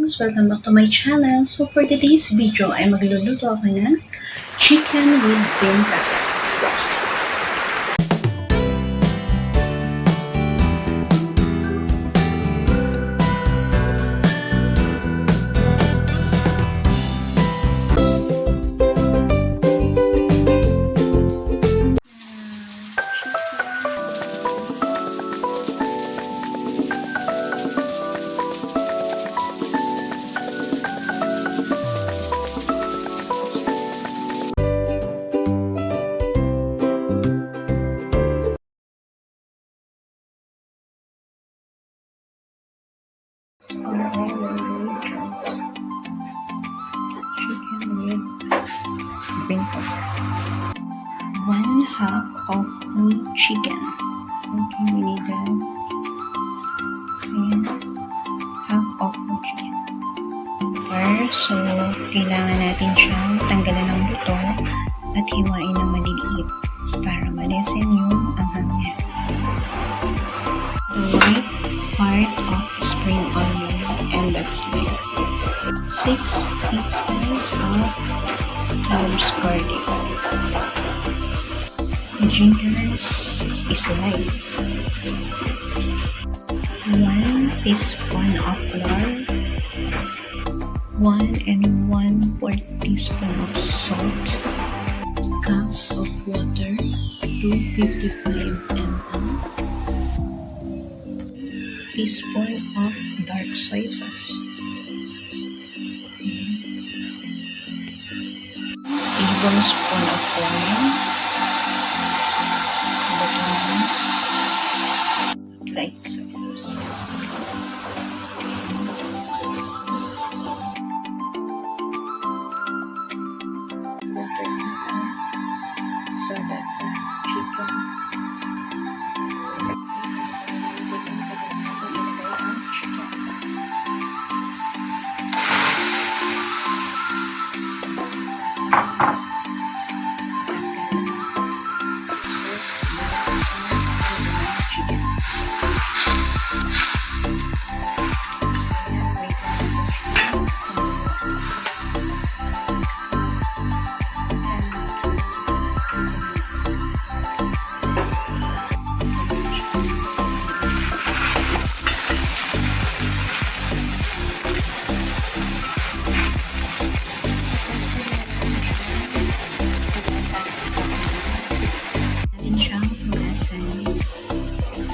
greetings! Welcome back to my channel. So for today's video ay magluluto ako ng chicken with bean packet. Watch this! So I will choose chicken with bean packet. 1/2 of whole chicken. Okay, we need that. And half of whole chicken. First, so kailangan natin siyang tanggalan ng buto at hiwain ng maliliit para malesen yung anghang niya. The white part of spring onion, and that's like 6 pieces of cloves garlic. The ginger is sliced. 1 teaspoon of flour, 1 teaspoon of salt, cup of water, 255 ml, teaspoon of dark soy sauce, tablespoon of oil, light soy sauce. So that the chicken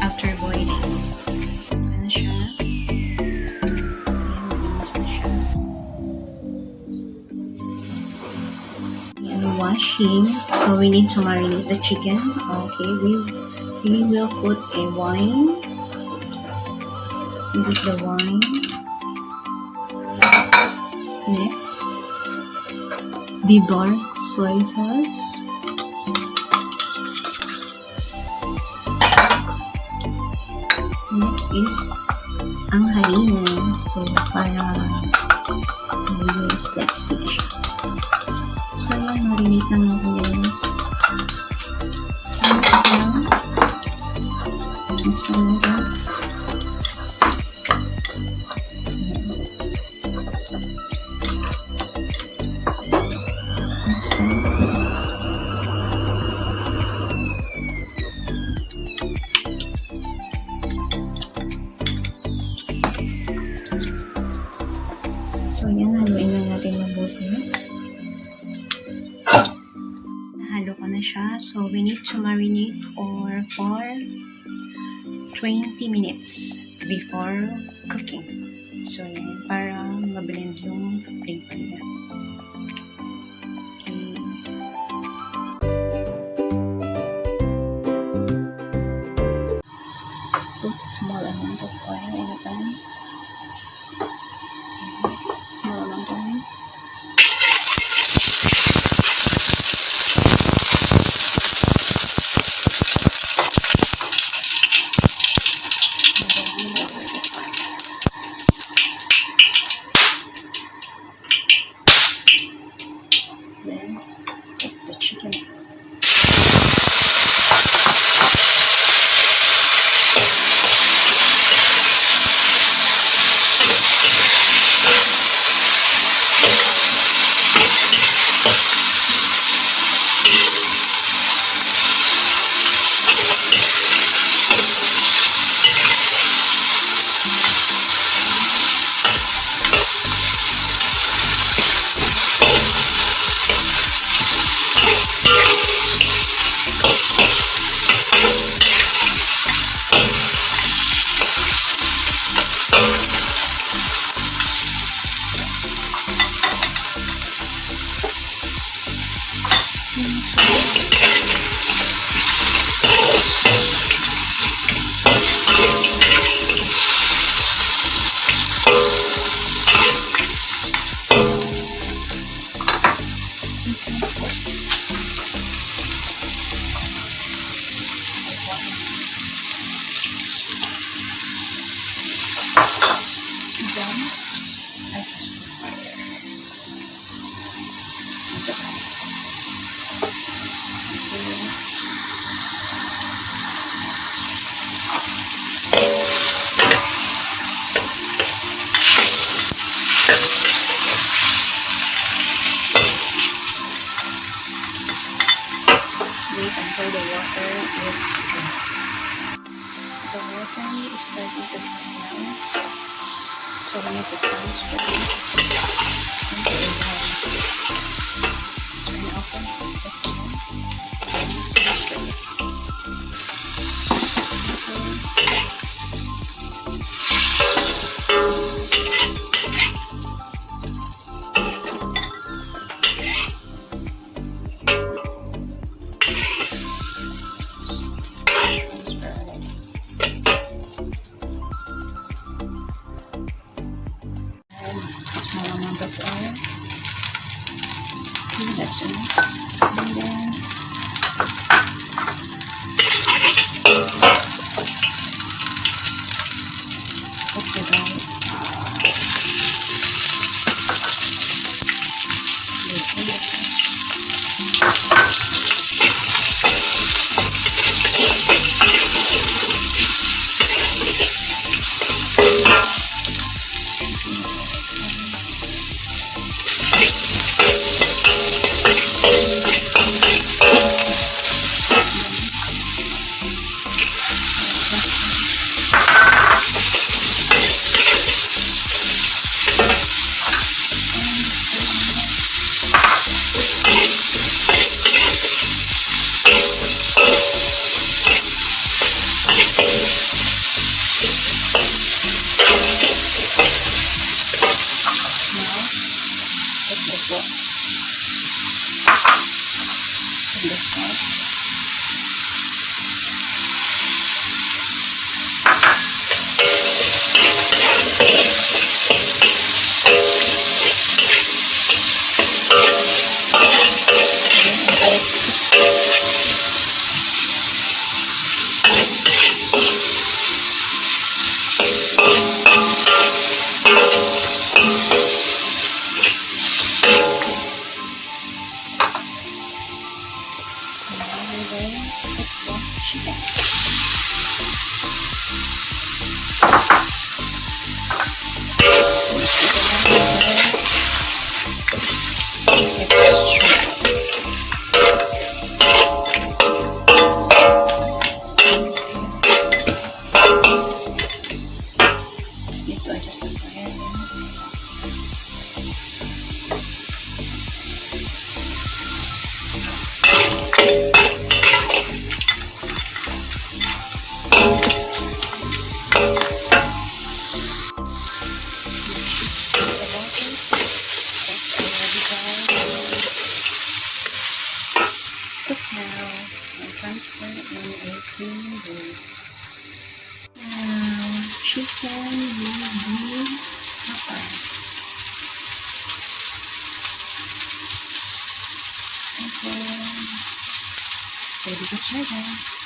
after boiling. Ano siya? And washing. So we need to marinate the chicken. Okay, we will put a wine. This is the wine. Next, the dark soy sauce. Next is ang harina. So, para use that stitch. So, yan, marinate na natin guys. Mix lang natin. Mix lang. So, yan, haluin na natin mabuti. Nahalo ko na siya. So, we need to marinate for 20 minutes before cooking. So, yan, para mablend yung flavor niya. Okay. Put small amount of oil in the pan. Small amount of oil. So we need to transfer it into a bowl. Turn off the flame. Small amount of oil. Okay, that's enough. And then put the garlic. Chicken with pepper. Okay. Ready to serve.